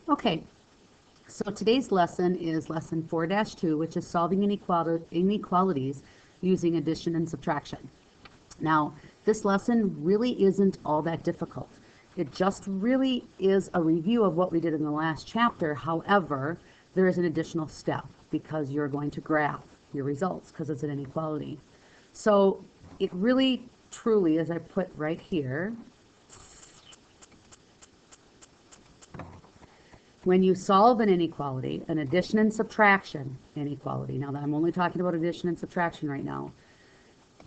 Okay, so today's lesson is lesson 4-2, which is solving inequalities using addition and subtraction. Now, this lesson really isn't all that difficult. It just really is a review of what we did in the last chapter. However, there is an additional step because you're going to graph your results because it's an inequality. So it really, truly, as I put right here, when you solve an inequality, an addition and subtraction inequality, now that I'm only talking about addition and subtraction right now,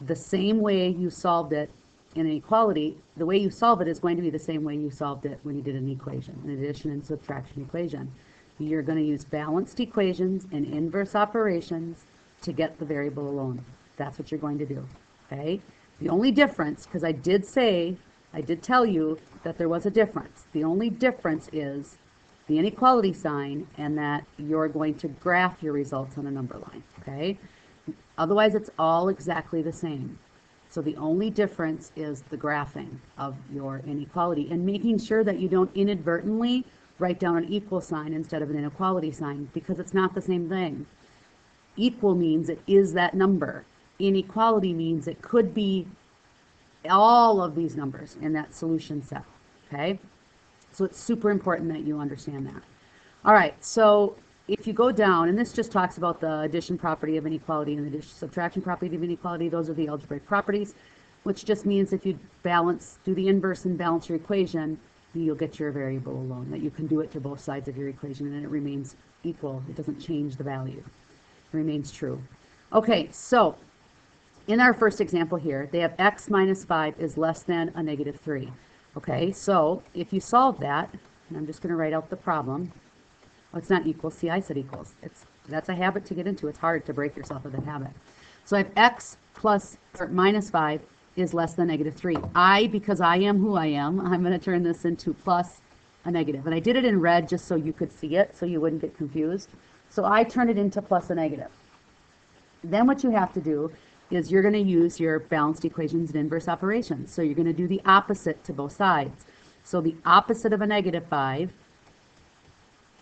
the same way you solved it in an equality, the way you solve it is going to be the same way you solved it when you did an equation, an addition and subtraction equation. You're going to use balanced equations and inverse operations to get the variable alone. That's what you're going to do, okay? The only difference, because I did tell you that there was a difference. The only difference is the inequality sign and that you're going to graph your results on a number line, okay? Otherwise, it's all exactly the same. So the only difference is the graphing of your inequality and making sure that you don't inadvertently write down an equal sign instead of an inequality sign, because it's not the same thing. Equal means it is that number. Inequality means it could be all of these numbers in that solution set, okay? So it's super important that you understand that. All right, so if you go down, and this just talks about the addition property of inequality and the subtraction property of inequality, those are the algebraic properties, which just means if you do the inverse and balance your equation, you'll get your variable alone, that you can do it to both sides of your equation and it remains equal. It doesn't change the value. It remains true. Okay, so in our first example here, they have x minus 5 is less than a negative 3. Okay, so if you solve that, and I'm just going to write out the problem. Oh, it's not equal. See, I said equals. That's a habit to get into. It's hard to break yourself of that habit. So I have x minus 5 is less than negative 3. Because I am who I am, I'm going to turn this into plus a negative. And I did it in red just so you could see it, so you wouldn't get confused. So I turn it into plus a negative. Then what you have to do is you're going to use your balanced equations and inverse operations. So you're going to do the opposite to both sides. So the opposite of a negative 5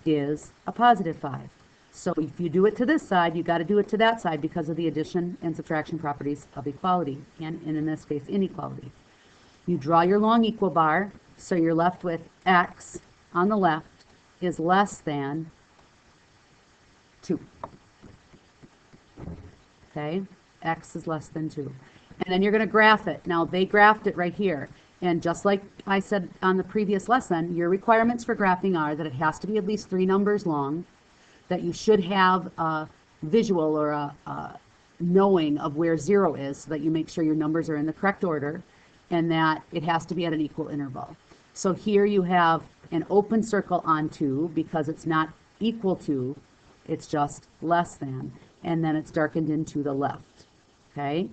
is a positive 5. So if you do it to this side, you got to do it to that side because of the addition and subtraction properties of equality, and in this case, inequality. You draw your long equal bar, so you're left with x on the left is less than 2. Okay? X is less than 2. And then you're going to graph it. Now, they graphed it right here. And just like I said on the previous lesson, your requirements for graphing are that it has to be at least 3 numbers long, that you should have a visual or a knowing of where 0 is so that you make sure your numbers are in the correct order, and that it has to be at an equal interval. So here you have an open circle on 2 because it's not equal to, it's just less than, and then it's darkened into the left. Okay?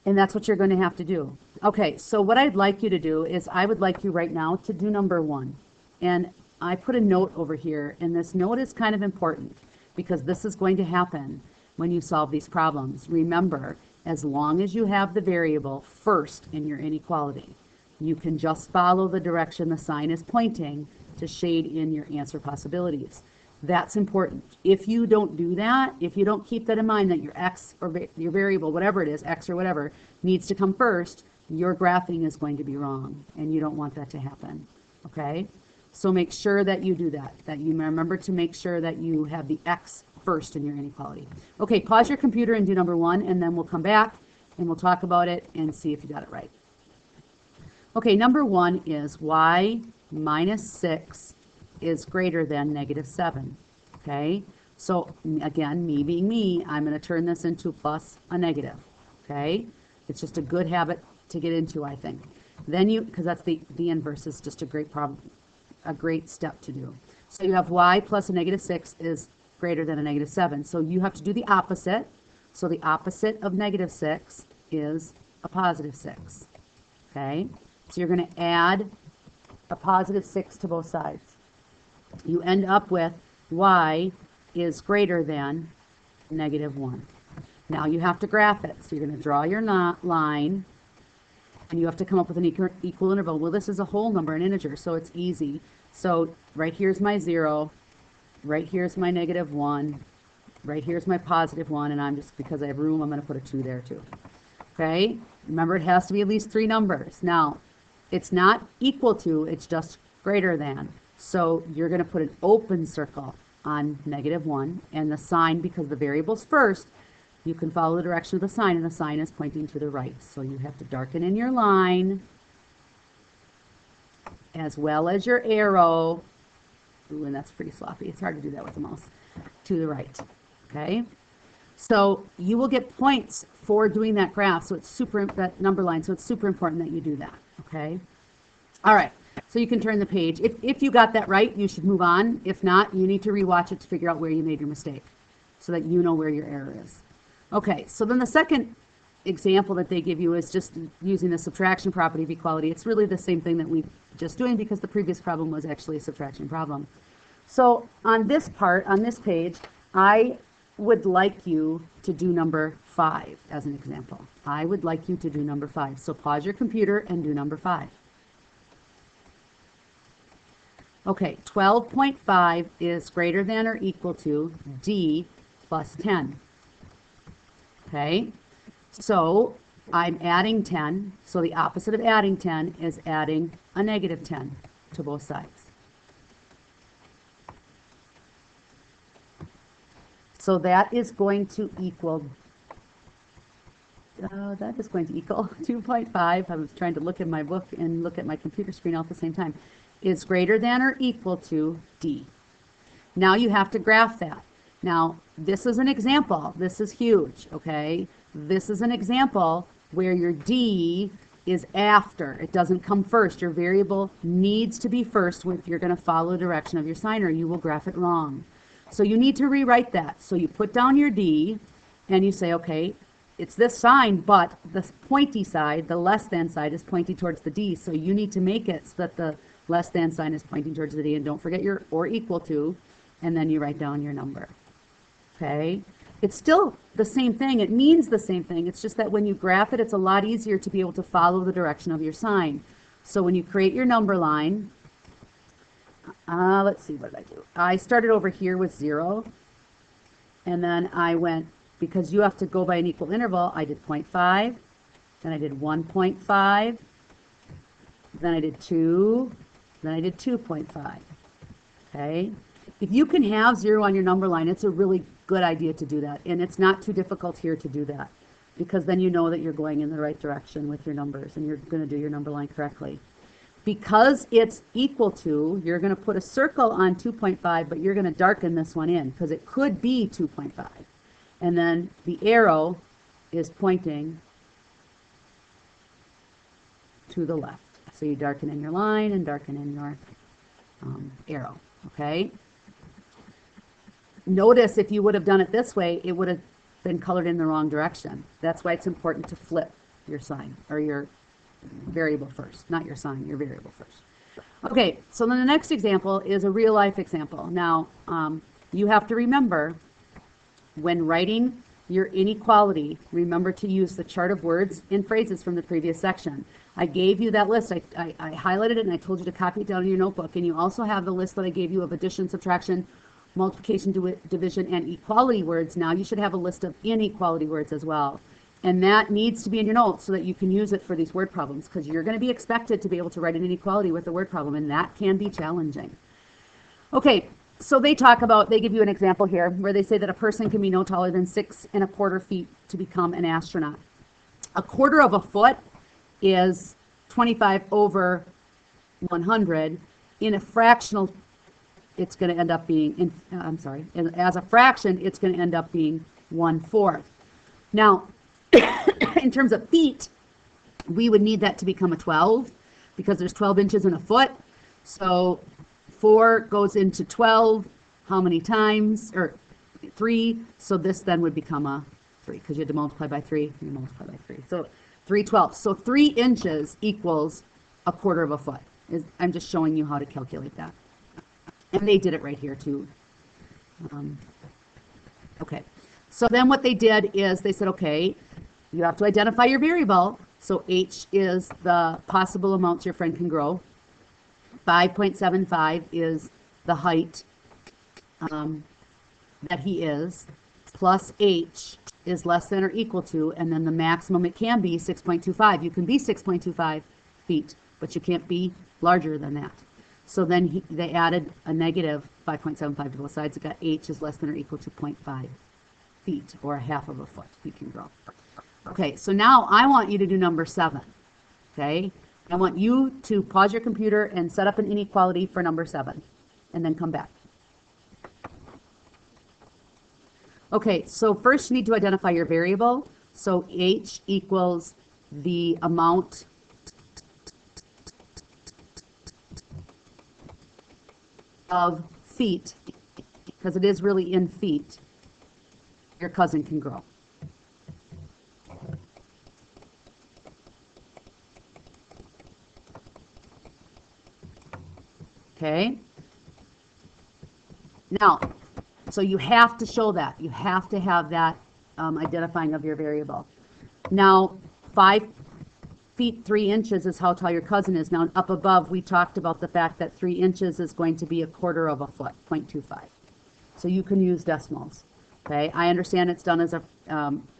And that's what you're going to have to do. Okay, so what I'd like you to do is I would like you right now to do number 1. And I put a note over here, and this note is kind of important because this is going to happen when you solve these problems. Remember, as long as you have the variable first in your inequality, you can just follow the direction the sign is pointing to shade in your answer possibilities. That's important. If you don't do that, if you don't keep that in mind that your x or your variable, whatever it is, x or whatever, needs to come first, your graphing is going to be wrong, and you don't want that to happen. Okay? So make sure that you do that you remember to make sure that you have the x first in your inequality. Okay, pause your computer and do number 1, and then we'll come back and we'll talk about it and see if you got it right. Okay, number 1 is y minus 6 is greater than negative 7. Okay, so again, me being me, I'm going to turn this into plus a negative. Okay, it's just a good habit to get into, I think. Then because that's the inverse is just a great problem, a great step to do. So you have y plus a negative 6 is greater than a negative 7. So you have to do the opposite. So the opposite of negative 6 is a positive 6. Okay, so you're going to add a positive 6 to both sides. You end up with y is greater than negative 1. Now you have to graph it. So you're going to draw your line, and you have to come up with an equal interval. Well, this is a whole number, an integer, so it's easy. So right here's my 0, right here's my -1, right here's my +1, and I'm just, because I have room, I'm going to put a 2 there too. Okay? Remember, it has to be at least 3 numbers. Now, it's not equal to, it's just greater than. So you're going to put an open circle on -1, and the sign, because the variable's first, you can follow the direction of the sign, and the sign is pointing to the right. So you have to darken in your line, as well as your arrow. Ooh, and that's pretty sloppy. It's hard to do that with the mouse. To the right. Okay? So you will get points for doing that graph, so it's super, that number line, so it's super important that you do that. Okay? All right. So you can turn the page. If you got that right, you should move on. If not, you need to rewatch it to figure out where you made your mistake, so that you know where your error is. Okay, so then the second example that they give you is just using the subtraction property of equality. It's really the same thing that we're just doing, because the previous problem was actually a subtraction problem. So on this part, on this page, I would like you to do number 5 as an example. I would like you to do number 5. So pause your computer and do number 5. Okay, 12.5 is greater than or equal to D plus 10. Okay, so I'm adding 10. So the opposite of adding 10 is adding a -10 to both sides. So that is going to equal 2.5. I was trying to look at my book and look at my computer screen all at the same time. Is greater than or equal to D. Now you have to graph that. Now, this is an example. This is huge, okay? This is an example where your D is after. It doesn't come first. Your variable needs to be first if you're going to follow the direction of your sign, or you will graph it wrong. So you need to rewrite that. So you put down your D, and you say, okay, it's this sign, but the pointy side, the less than side, is pointing towards the D. So you need to make it so that the less than sign is pointing towards the D, and don't forget your or equal to, and then you write down your number. Okay? It's still the same thing. It means the same thing. It's just that when you graph it, it's a lot easier to be able to follow the direction of your sign. So when you create your number line, let's see, what did I do? I started over here with 0, and then I went, because you have to go by an equal interval, I did 0.5, then I did 1.5, then I did 2, then I did 2.5. Okay? If you can have 0 on your number line, it's a really good idea to do that. And it's not too difficult here to do that, because then you know that you're going in the right direction with your numbers and you're going to do your number line correctly. Because it's equal to, you're going to put a circle on 2.5, but you're going to darken this one in, because it could be 2.5. And then the arrow is pointing to the left. So you darken in your line and darken in your arrow. Okay? Notice if you would have done it this way, it would have been colored in the wrong direction. That's why it's important to flip your sign, or your variable first. Not your sign, your variable first. Okay, so then the next example is a real life example. Now, you have to remember, when writing your inequality, remember to use the chart of words and phrases from the previous section. I gave you that list. I highlighted it and I told you to copy it down in your notebook. And you also have the list that I gave you of addition, subtraction, multiplication, division, and equality words. Now you should have a list of inequality words as well. And that needs to be in your notes so that you can use it for these word problems, because you're going to be expected to be able to write an inequality with a word problem, and that can be challenging. Okay, so they give you an example here where they say that a person can be no taller than 6 1/4 feet to become an astronaut. 1/4 of a foot is 25 over 100. In a fractional, it's going to end up being, as a fraction, it's going to end up being 1/4. Now, in terms of feet, we would need that to become a 12, because there's 12 inches in a foot. So 4 goes into 12, how many times? Or 3, so this then would become a 3, because you had to multiply by 3, you multiply by 3. So 3/12. So 3 inches equals 1/4 of a foot. I'm just showing you how to calculate that. And they did it right here too. Okay, so then what they did is they said, okay, you have to identify your variable. So H is the possible amounts your friend can grow. 5.75 is the height that he is, plus H is less than or equal to, and then the maximum it can be 6.25. You can be 6.25 feet, but you can't be larger than that. So then they added a negative 5.75 to both sides. It got H is less than or equal to 0.5 feet, or a half of a foot he can grow. Okay, so now I want you to do number 7. Okay, I want you to pause your computer and set up an inequality for number 7, and then come back. Okay, so first you need to identify your variable. So H equals the amount of feet, because it is really in feet, your cousin can grow. Okay. Now, so you have to show that. You have to have that identifying of your variable. Now, 5 feet 3 inches is how tall your cousin is. Now, up above, we talked about the fact that 3 inches is going to be a quarter of a foot, 0.25. So you can use decimals. Okay, I understand it's done as a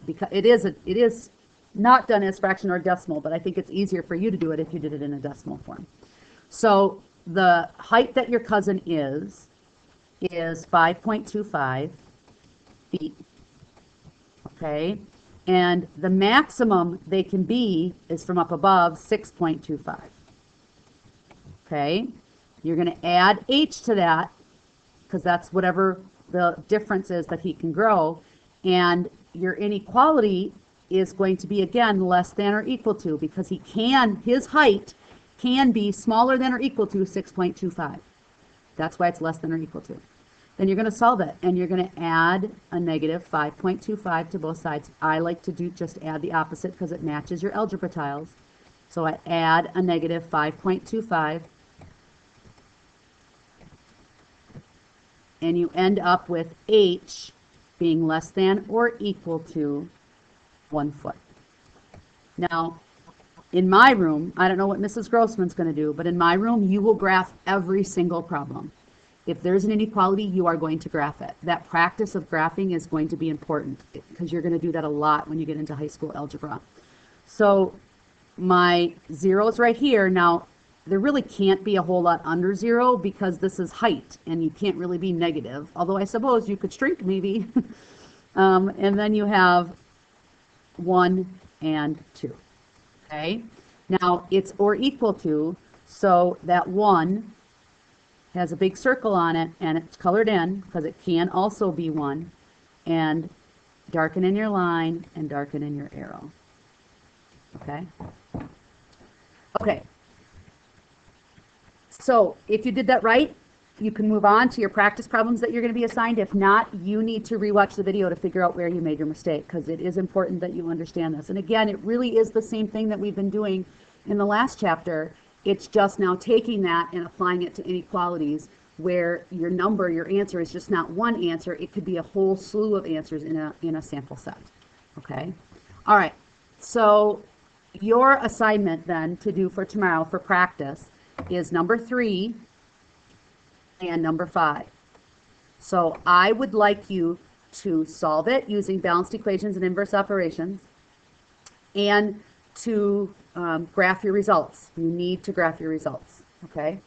because it is not done as fraction or decimal, but I think it's easier for you to do it if you did it in a decimal form. So the height that your cousin is 5.25 feet. Okay, and the maximum they can be is from up above 6.25. Okay, you're going to add H to that because that's whatever the difference is that he can grow, and your inequality is going to be again less than or equal to, because his height can be smaller than or equal to 6.25. That's why it's less than or equal to. Then you're going to solve it, and you're going to add a negative 5.25 to both sides. I like to just add the opposite because it matches your algebra tiles. So I add a negative 5.25, and you end up with H being less than or equal to 1 foot. Now, in my room, I don't know what Mrs. Grossman's going to do, but in my room, you will graph every single problem. If there's an inequality, you are going to graph it. That practice of graphing is going to be important because you're going to do that a lot when you get into high school algebra. So my zeros right here, now there really can't be a whole lot under 0 because this is height and you can't really be negative, although I suppose you could shrink maybe. And then you have 1 and 2. Okay, now it's or equal to, so that 1 has a big circle on it and it's colored in because it can also be 1, and darken in your line and darken in your arrow. Okay. Okay. So if you did that right, you can move on to your practice problems that you're going to be assigned. If not, you need to rewatch the video to figure out where you made your mistake, because it is important that you understand this. And again, it really is the same thing that we've been doing in the last chapter. It's just now taking that and applying it to inequalities, where your answer is just not one answer. It could be a whole slew of answers in a sample set. Okay? All right. So your assignment then to do for tomorrow for practice is number 3 and number 5. So I would like you to solve it using balanced equations and inverse operations, and to graph your results. You need to graph your results. Okay?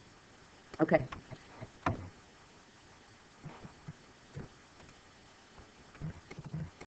Okay.